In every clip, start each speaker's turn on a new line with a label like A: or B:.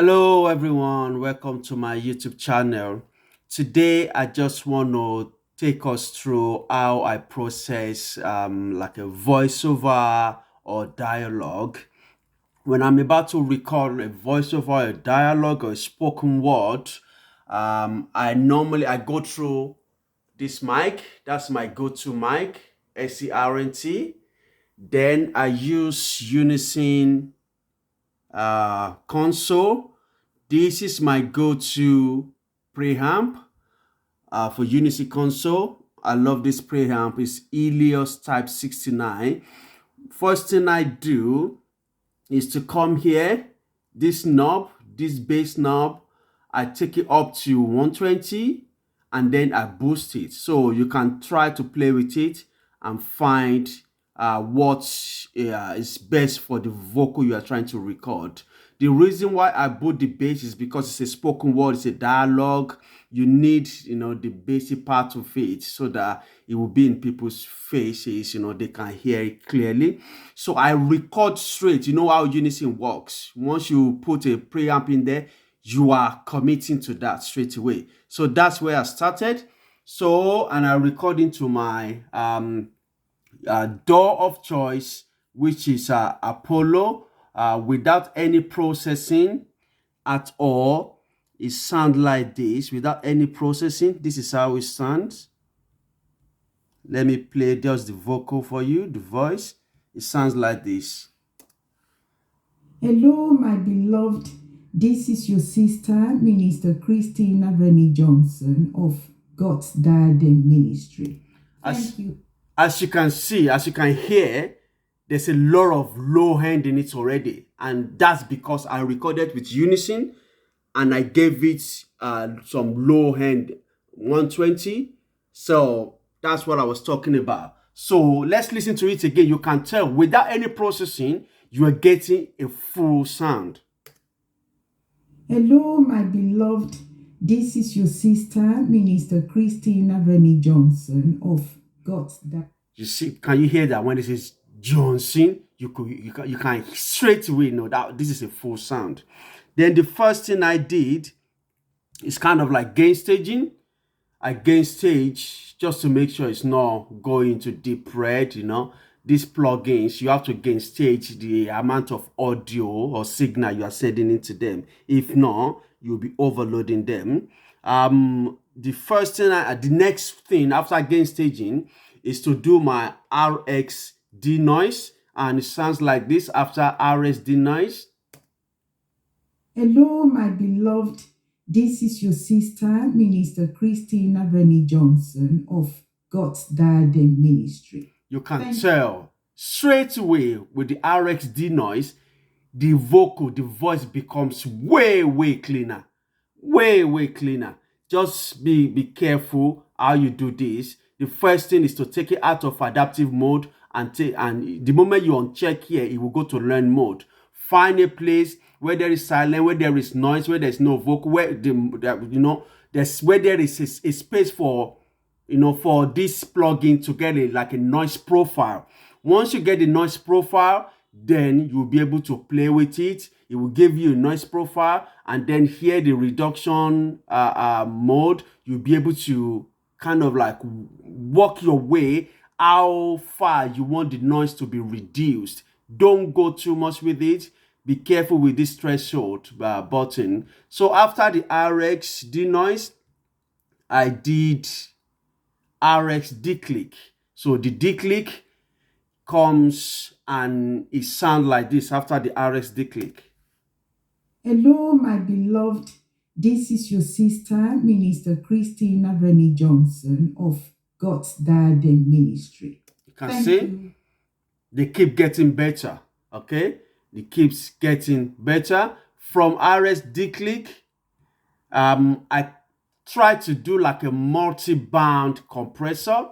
A: Hello, everyone. Welcome to my YouTube channel. Today, I just want to take us through how I process like a voiceover or dialogue. When I'm about to record a voiceover, or a dialogue, or a spoken word, I go through this mic. That's my go-to mic, SCRNT. Then I use Unison console. This is my go-to preamp for Unity console. I love this preamp. It's Helios Type 69. First thing I do is to come here, this knob, this bass knob, I take it up to 120 and then I boost it. So you can try to play with it and find what is best for the vocal you are trying to record. The reason why I put the bass is because it's a spoken word, it's a dialogue. You need, the basic part of it so that it will be in people's faces, they can hear it clearly. So I record straight. You know how Unison works. Once you put a preamp in there, you are committing to that straight away. So that's where I started. So, and I record into my DAW of choice, which is Apollo, without any processing at all. It sounds like this without any processing. This is how it sounds. Let me play just the vocal for you, the voice. It sounds like this.
B: Hello, my beloved. This is your sister, Minister Christina Remy Johnson of God's Diadem Ministry. Thank you.
A: As you can see, as you can hear, there's a lot of low end in it already. And that's because I recorded with Unison and I gave it some low end 120. So that's what I was talking about. So let's listen to it again. You can tell without any processing, you are getting a full sound.
B: Hello, my beloved. This is your sister, Minister Christina Remy Johnson of God's Diadem.
A: You see, can you hear that when this is Johnson? You can straight away know that this is a full sound. Then the first thing I did is kind of like gain staging. I gain stage just to make sure it's not going to deep red, These plugins, you have to gain stage the amount of audio or signal you are sending into them. If not, you'll be overloading them. The next thing after gain staging is to do my RX denoise, and it sounds like this after RX denoise.
B: Hello, my beloved. This is your sister, Minister Christina Remy Johnson of God's Diadem Ministry.
A: You can tell straight away with the RX denoise, the voice becomes way cleaner. Way cleaner. Just be careful how you do this. The first thing is to take it out of adaptive mode and the moment you uncheck here, it will go to learn mode. Find a place where there is silence, where there is noise, where there's no vocal, where there's where there is a space for for this plugin to get like a noise profile. Once you get the noise profile, then you'll be able to play with it. It will give you a noise profile, and then here the reduction mode, you'll be able to kind of like work your way how far you want the noise to be reduced. Don't go too much with it. Be careful with this threshold button. So after the RX denoise, I did RX declick. So the declick comes and it sounds like this after the RX declick.
B: Hello, my beloved. This is your sister, Minister Christina Remy Johnson of God's Diadem Ministry.
A: You can see they keep getting better. Okay, it keeps getting better from RX declick. I try to do like a multi-band compressor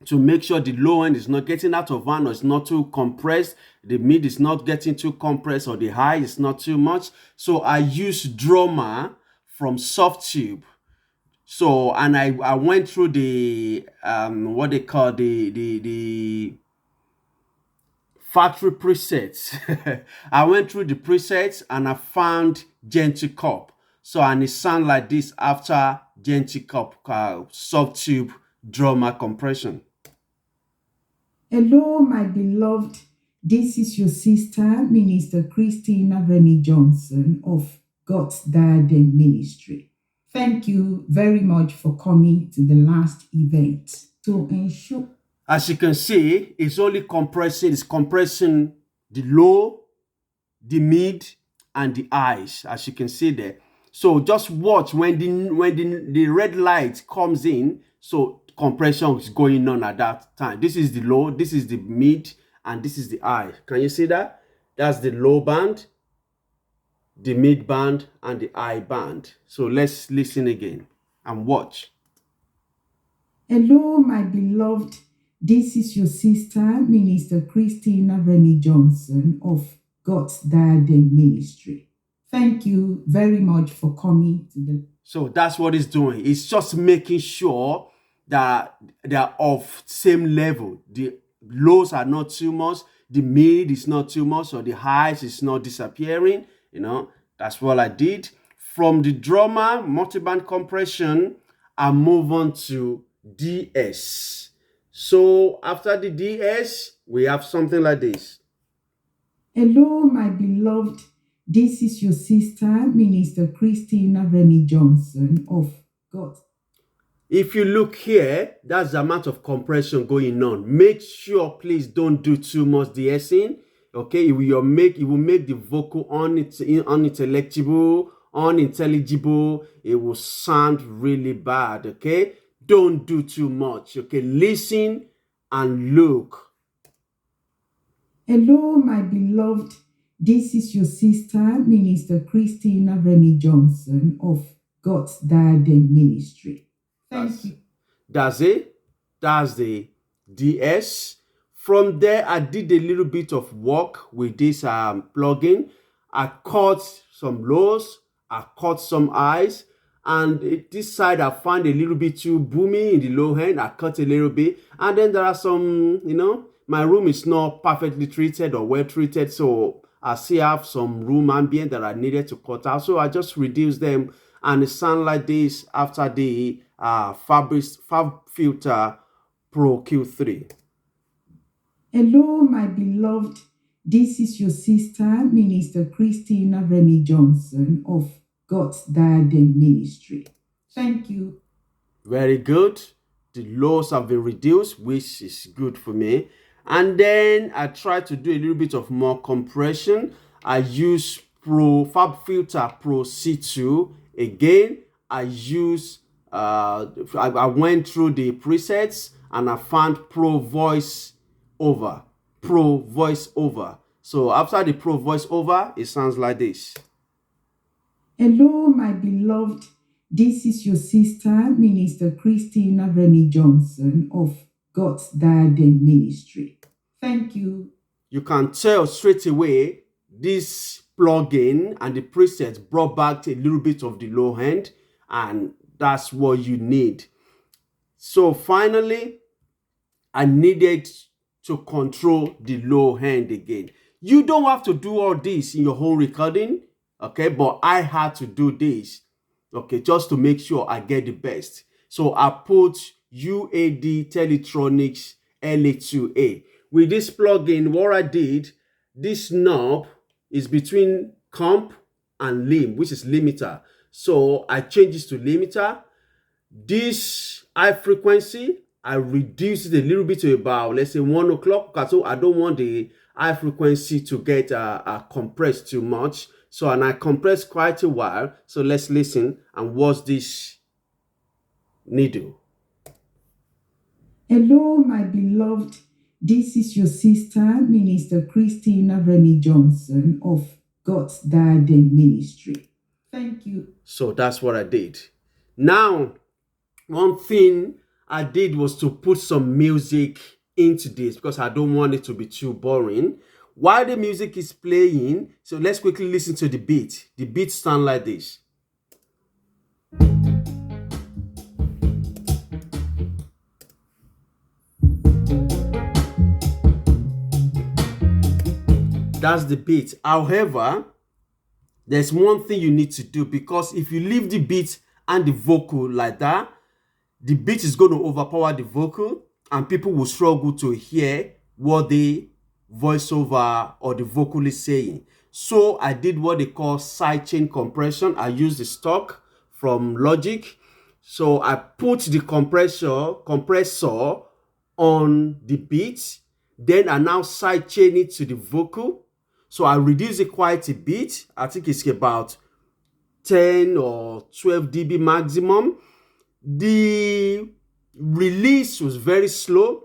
A: to make sure the low end is not getting out of hand or it's not too compressed. The mid is not getting too compressed or the high is not too much. So I use Drummer from Softtube. So, and I went through the what they call the factory presets. I went through the presets and I found Gentle Cup. So, and it sounds like this after Gentle Cup soft tube drummer compression.
B: Hello, my beloved. This is your sister, Minister Christina Remy Johnson of God's Garden Ministry. Thank you very much for coming to the last event. To ensure,
A: as you can see, it's compressing the low, the mid, and the highs, as you can see there. So just watch when the red light comes in, so compression is going on at that time. This is the low, this is the mid, and this is the high. Can you see that? That's the low band, the mid band, and the high band. So let's listen again and watch.
B: hello, my beloved. This is your sister, Minister Christina Remy Johnson of God's Garden Ministry. Thank you very much for coming to the.
A: So that's what it's doing. It's just making sure that they're of same level. The lows are not too much, the mid is not too much, or the highs is not disappearing. You know, that's what I did. From the drummer multiband compression, I move on to DS. So after the DS, we have something like this.
B: Hello, my beloved. This is your sister, Minister Christina Remy Johnson of God.
A: If you look here, that's the amount of compression going on. Make sure, please, don't do too much de-essing. Okay, it will make the vocal unintelligible. It will sound really bad. Okay, don't do too much. Okay, listen and look.
B: Hello, my beloved. This is your sister, Minister Christina Remy Johnson of God's Garden Ministry. Thank you.
A: That's it. That's the DS. From there, I did a little bit of work with this plugin. I cut some lows, I cut some highs, and this side I found a little bit too boomy in the low end. I cut a little bit, and then there are some, my room is not perfectly treated or well treated, so I still have some room ambient that I needed to cut out. So I just reduced them, and it sounds like this after the FabFilter Pro Q3.
B: Hello, my beloved. This is your sister, Minister Christina Remy Johnson of God's Garden Ministry. Thank you.
A: Very good. The lows have been reduced, which is good for me. And then I try to do a little bit of more compression. I use FabFilter Pro C2 again. I went through the presets and I found Pro Voice Over. So after the Pro Voice Over, it sounds like this.
B: Hello, my beloved. This is your sister, Minister Christina Remy Johnson of God's Garden Ministry. Thank you.
A: You can tell straight away this plugin and the presets brought back a little bit of the low end, and that's what you need. So finally, I needed to control the low end again. You don't have to do all this in your whole recording, okay? But I had to do this, okay, just to make sure I get the best. So I put UAD Teletronics LA2A. With this plugin, what I did, this knob is between comp and lim, which is limiter. So I changed this to limiter. This high frequency, I reduced it a little bit to about, let's say 1 o'clock, because I don't want the high frequency to get compressed too much. So, and I compressed quite a while. So let's listen and watch this needle.
B: Hello, my beloved. This is your sister, Minister Christina Remy Johnson of God's Garden Ministry. Thank you.
A: So that's what I did. Now, one thing I did was to put some music into this because I don't want it to be too boring. While the music is playing, so let's quickly listen to the beat. The beat sounds like this. That's the beat. However, there's one thing you need to do, because if you leave the beat and the vocal like that, the beat is going to overpower the vocal and people will struggle to hear what the voiceover or the vocal is saying. So I did what they call sidechain compression. I used the stock from Logic. So I put the compressor on the beat, then I now sidechain it to the vocal. So I reduce it quite a bit. I think it's about 10 or 12 dB maximum. The release was very slow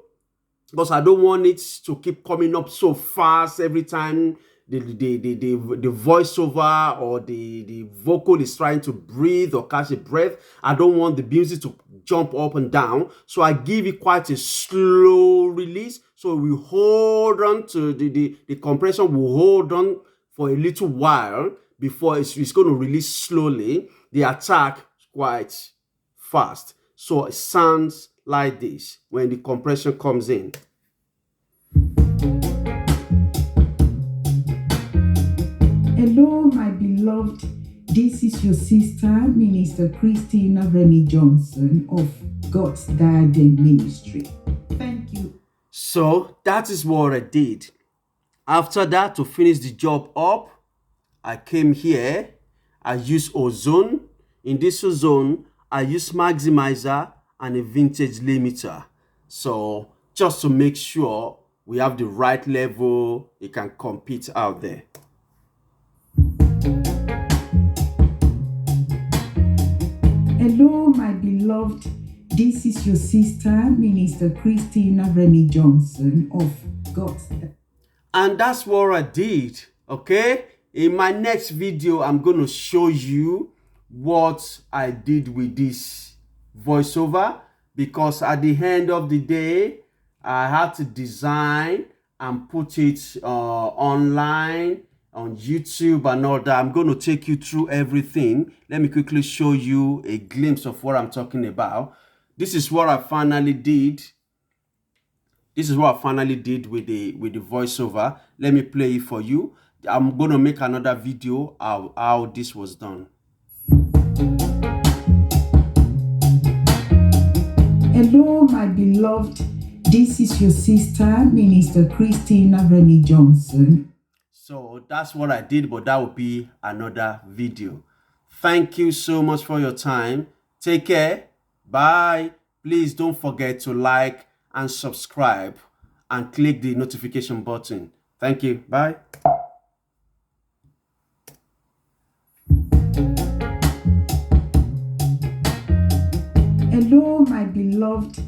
A: because I don't want it to keep coming up so fast every time the voiceover or the vocal is trying to breathe or catch a breath. I don't want the music to jump up and down. So I give it quite a slow release. So we hold on to the compression will hold on for a little while before it's going to release slowly. The attack is quite fast. So it sounds like this when the compression comes in.
B: Hello, my beloved. This is your sister, Minister Christina Remy Johnson of God's Garden Ministry. Thank you.
A: So that is what I did. After that, to finish the job up, I came here. I used Ozone. In this Ozone, I use maximizer and a vintage limiter. So just to make sure we have the right level, it can compete out there.
B: Hello, my beloved. This is your sister, Minister Christina Remy Johnson of God's.
A: And that's what I did, okay? In my next video, I'm going to show you what I did with this voiceover, because at the end of the day, I had to design and put it online on YouTube and all that. I'm going to take you through everything. Let me quickly show you a glimpse of what I'm talking about. This is what I finally did. This is what I finally did with the voiceover. Let me play it for you. I'm going to make another video how this was done.
B: Hello, my beloved. This is your sister, Minister Christina Remy Johnson.
A: So that's what I did, but that will be another video. Thank you so much for your time. Take care. Bye. Please don't forget to like and subscribe and click the notification button. Thank you. Bye.
B: Hello, my beloved.